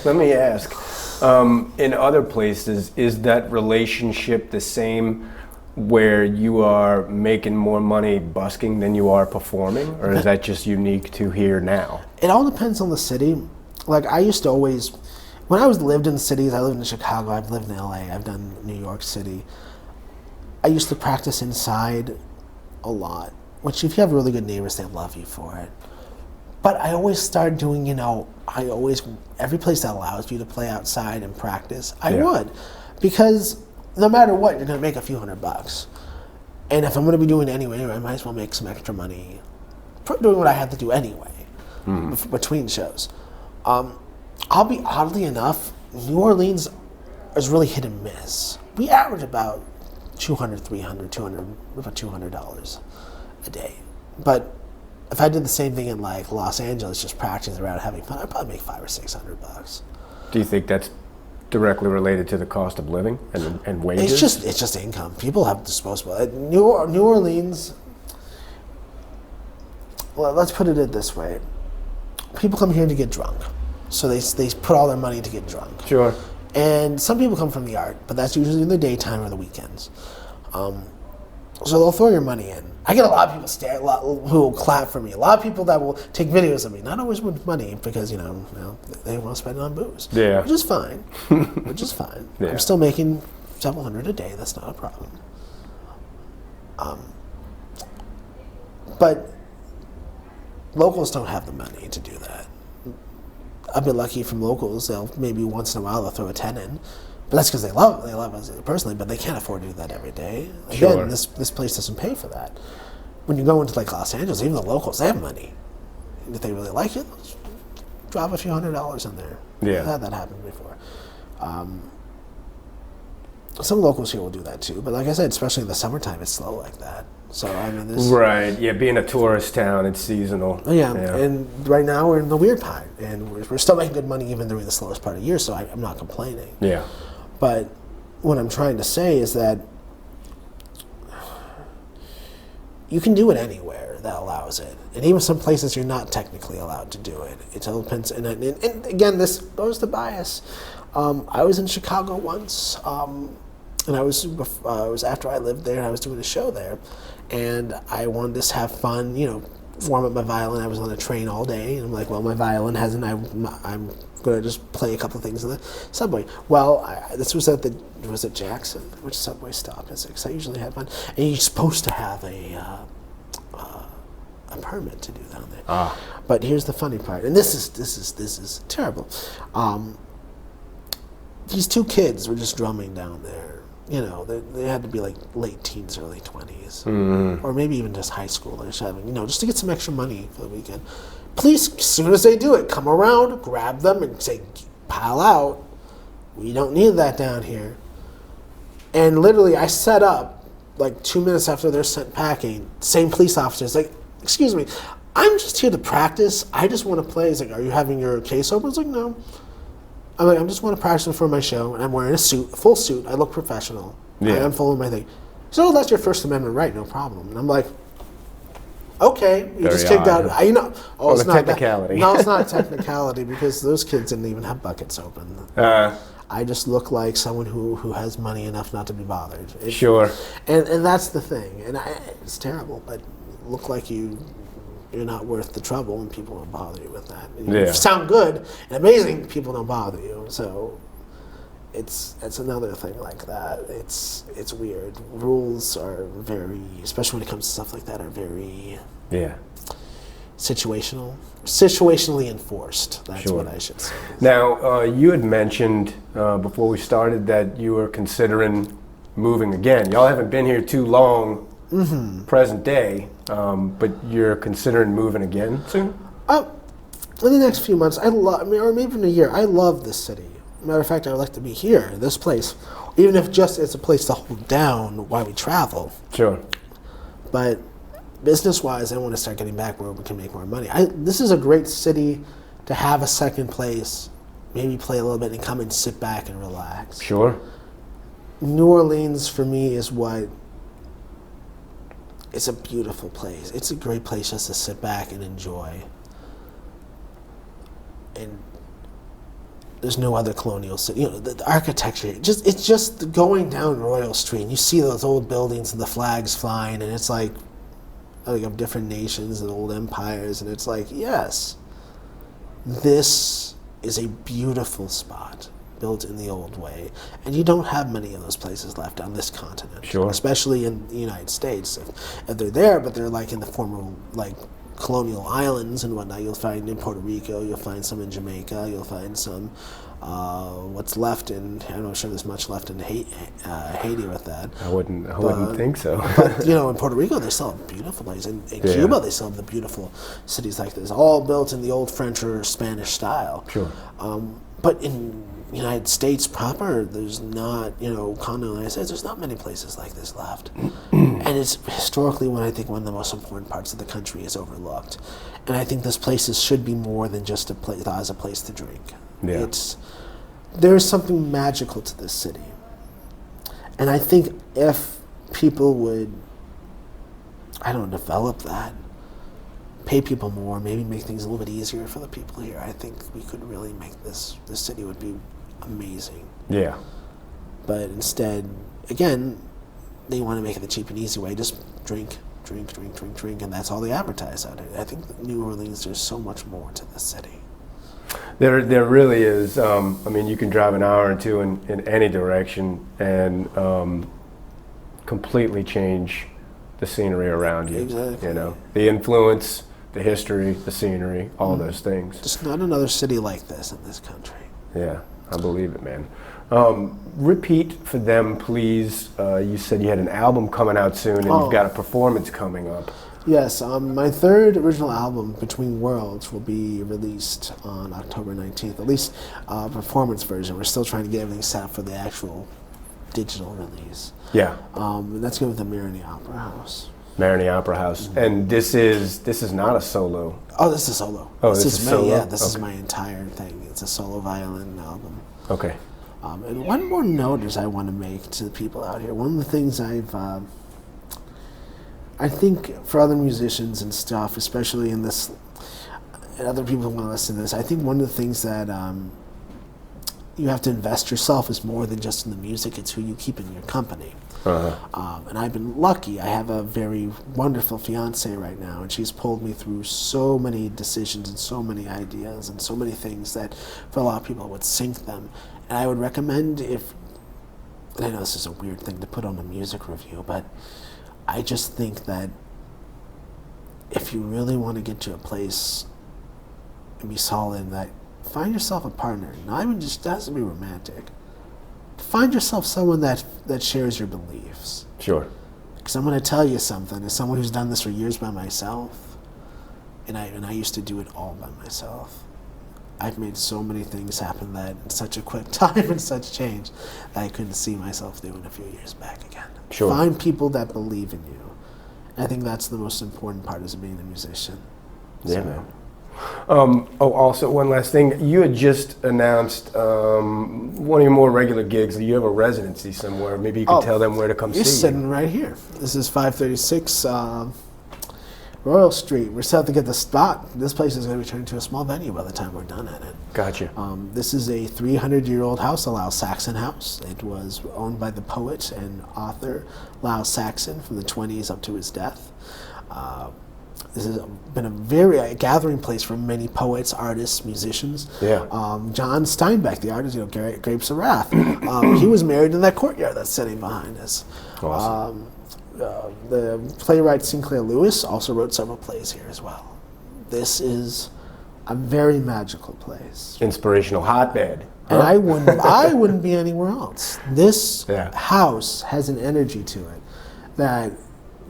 Let me ask, in other places, is that relationship the same where you are making more money busking than you are performing? Or is that just unique to here now? It all depends on the city. Like I used to always, when I was lived in cities, I lived in Chicago, I've lived in LA, I've done New York City. I used to practice inside a lot, which if you have really good neighbors, they love you for it. But I always started doing, every place that allows you to play outside and practice, I would. Because no matter what, you're going to make a few $100. And if I'm going to be doing it anyway, I might as well make some extra money doing what I had to do anyway between shows. I'll be oddly enough, New Orleans is really hit and miss. We average about $200, $300, about $200 a day. But if I did the same thing in like Los Angeles, just practicing around having fun, I'd probably make $500 or $600. Do you think that's directly related to the cost of living and wages? It's just income. People have disposable. New Orleans. Well, let's put it this way: people come here to get drunk, so they put all their money to get drunk. Sure. And some people come from the art, but that's usually in the daytime or the weekends. So they'll throw your money in. I get a lot of people who will clap for me. A lot of people that will take videos of me. Not always with money because they want to spend it on booze. Yeah. Which is fine. Yeah. I'm still making several hundred a day. That's not a problem. But locals don't have the money to do that. I've been lucky from locals. They'll maybe once in a while they'll throw a 10 in. But that's because they love us personally, but they can't afford to do that every day. Again, sure. This place doesn't pay for that. When you go into like Los Angeles, even the locals, they have money. If they really like it, drop a few $100s in there. Yeah. I've had that happen before. Some locals here will do that too, but like I said, especially in the summertime, it's slow like that. So I mean, right. Yeah, being a tourist town, it's seasonal. Yeah, and right now we're in the weird part, and we're still making good money even during the slowest part of the year. So I'm not complaining. Yeah. But what I'm trying to say is that you can do it anywhere that allows it. And even some places you're not technically allowed to do it. It all depends. And again, this goes to bias. I was in Chicago once, and I was after I lived there, and I was doing a show there. And I wanted to have fun, warm up my violin. I was on a train all day, and I'm like, well, my violin hasn't. I'm going to just play a couple of things in the subway. Well, this was was at Jackson, which subway stop is it? Because I usually have fun. And you're supposed to have a permit to do down there. But here's the funny part, and this is terrible. These two kids were just drumming down there. They had to be like late teens, early 20s, or maybe even just high schoolers having, just to get some extra money for the weekend. Please, as soon as they do it, come around, grab them, and say, pile out. We don't need that down here. And literally, I set up like 2 minutes after they're sent packing. Same police officers like, excuse me, I'm just here to practice. I just want to play. He's like, are you having your case open? I was like, no. I'm like, I just want to practice for my show, and I'm wearing a full suit. I look professional. Yeah. I'm following my thing. So that's your First Amendment right, no problem. And I'm like, okay, you just kicked out. It's not technicality. No, it's not a technicality because those kids didn't even have buckets open. I just look like someone who has money enough not to be bothered. Sure. And that's the thing. And it's terrible, but look like you're not worth the trouble, and people don't bother you with that. You sound good and amazing, people don't bother you. So it's another thing like that. It's weird. Rules are very, especially when it comes to stuff like that, are very situationally enforced. That's what I should say. Now, you had mentioned before we started that you were considering moving again. Y'all haven't been here too long. Present day, but you're considering moving again soon? In the next few months, or maybe in a year. I love this city. Matter of fact, I would like to be here, this place, even if just it's a place to hold down while we travel. Sure. But business-wise, I want to start getting back where we can make more money. This is a great city to have a second place, maybe play a little bit and come and sit back and relax. Sure. New Orleans, for me, is what... It's a beautiful place. It's a great place just to sit back and enjoy. And There's no other colonial city. You know, the architecture. It's just going down Royal Street. And you see those old buildings and the flags flying, and it's like of different nations and old empires, and it's like, yes, this is a beautiful spot built in the old way, and you don't have many of those places left on this continent. Sure. Especially in the United States. If they're there, but they're like in the former like colonial islands and whatnot. You'll find in Puerto Rico, you'll find some in Jamaica, you'll find some what's left in, I'm not sure there's much left in Haiti with that. I wouldn't think so. But, you know, in Puerto Rico, they still have beautiful places. In Cuba, they still have the beautiful cities like this, all built in the old French or Spanish style. Sure. But in the United States proper, there's not, you know, continental United States, there's not many places like this left. And it's historically one of the most important parts of the country is overlooked. And I think this places should be more than just a place as a place to drink. Yeah. There is something magical to this city. And I think if people would, develop that, pay people more, maybe make things a little bit easier for the people here, I think we could really make this city would be amazing. Yeah. But instead, again, they want to make it the cheap and easy way. Just drink, and that's all they advertise out here. I think New Orleans, there's so much more to this city. There really is. I mean, you can drive an hour or two in any direction and completely change the scenery around you. Exactly. You know, the influence, the history, the scenery, all those things. Just not another city like this in this country. Yeah, I believe it, man. Repeat for them, please. You said you had an album coming out soon, and you've got a performance coming up. Yes, my third original album, Between Worlds, will be released on October 19th, at least a performance version. We're still trying to get everything set up for the actual digital release. Yeah. And that's going with the Maroney Opera House. Maroney Opera House. Mm-hmm. And this is not a solo. Oh, this is solo. Oh, this is solo? Yeah, this is my entire thing. It's a solo violin album. Okay. And one more note is I want to make to the people out here. One of the things I think for other musicians and stuff, especially in this, and other people who want to listen to this, I think one of the things that you have to invest yourself is more than just in the music. It's who you keep in your company. Uh-huh. And I've been lucky. I have a very wonderful fiance right now, and she's pulled me through so many decisions and so many ideas and so many things that for a lot of people would sink them. And I would recommend and I know this is a weird thing to put on a music review, but I just think that if you really want to get to a place and be solid, that find yourself a partner. Not even just, it has to be romantic. Find yourself someone that shares your beliefs. Sure. Because I'm going to tell you something. As someone who's done this for years by myself, and I used to do it all by myself, I've made so many things happen that in such a quick time and such change that I couldn't see myself doing a few years back again. Sure. Find people that believe in you. I think that's the most important part is being a musician. Yeah, man. Also, one last thing. You had just announced one of your more regular gigs. You have a residency somewhere. Maybe you could tell them where to come see you. You're sitting right here. This is 536 Royal Street. We're set to get the spot. This place is going to be turned into a small venue by the time we're done at it. Gotcha. This is a 300-year-old house, a Lyle Saxon house. It was owned by the poet and author Lyle Saxon from the 20s up to his death. This has been a gathering place for many poets, artists, musicians. Yeah. John Steinbeck, the artist, Grapes of Wrath, he was married in that courtyard that's sitting behind us. Awesome. The playwright Sinclair Lewis also wrote several plays here as well. This is a very magical place. Inspirational hotbed. And I wouldn't be anywhere else. This house has an energy to it that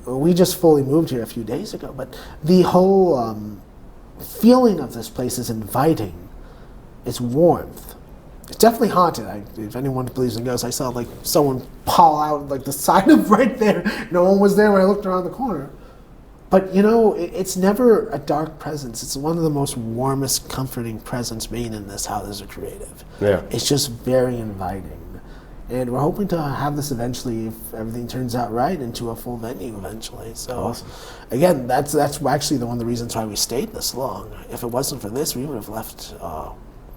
we just fully moved here a few days ago, but the whole feeling of this place is inviting. It's warmth. It's definitely haunted. If anyone believes in ghosts, I saw like someone paw out like the side of right there. No one was there when I looked around the corner. But it's never a dark presence. It's one of the most warmest, comforting presence being in this house as a creative. Yeah. It's just very inviting. And we're hoping to have this eventually, if everything turns out right, into a full venue eventually. So, awesome. Again, that's actually one of the reasons why we stayed this long. If it wasn't for this, we would have left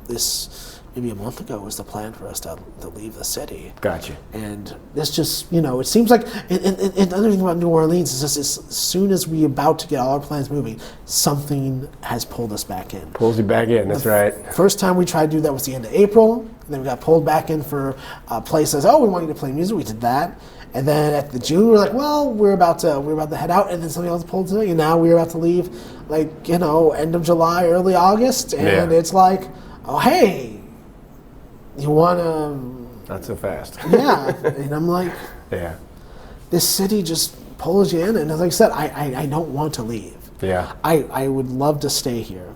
this maybe a month ago was the plan for us to leave the city. Gotcha. And this just, it seems like, and another thing about New Orleans is just as soon as we're about to get all our plans moving, something has pulled us back in. Pulls you back in, that's right. First time we tried to do that was the end of April, and then we got pulled back in for places. Oh, we want you to play music. We did that. And then at the June, we're like, well, we're about to head out, and then something else pulled us in, and now we're about to leave, end of July, early August, and it's like, oh, hey, you want to... Not so fast. Yeah, and I'm like, Yeah. this city just pulls you in, and as I said, I don't want to leave. Yeah. I would love to stay here,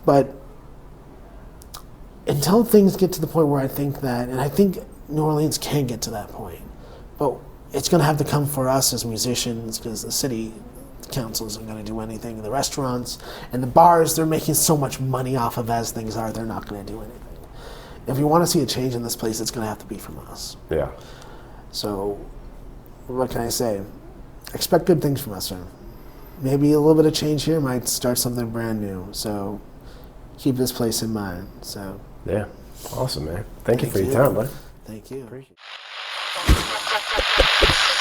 but until things get to the point where I think that, and I think New Orleans can get to that point, but it's going to have to come for us as musicians, because the city council isn't going to do anything. The restaurants and the bars, they're making so much money off of as things are, they're not going to do anything. If we want to see a change in this place, it's going to have to be from us. Yeah. So, what can I say? Expect good things from us, sir. Maybe a little bit of change here might start something brand new. So, keep this place in mind. So. Yeah. Awesome, man. Thank you for your time, bud. Thank you. Appreciate it.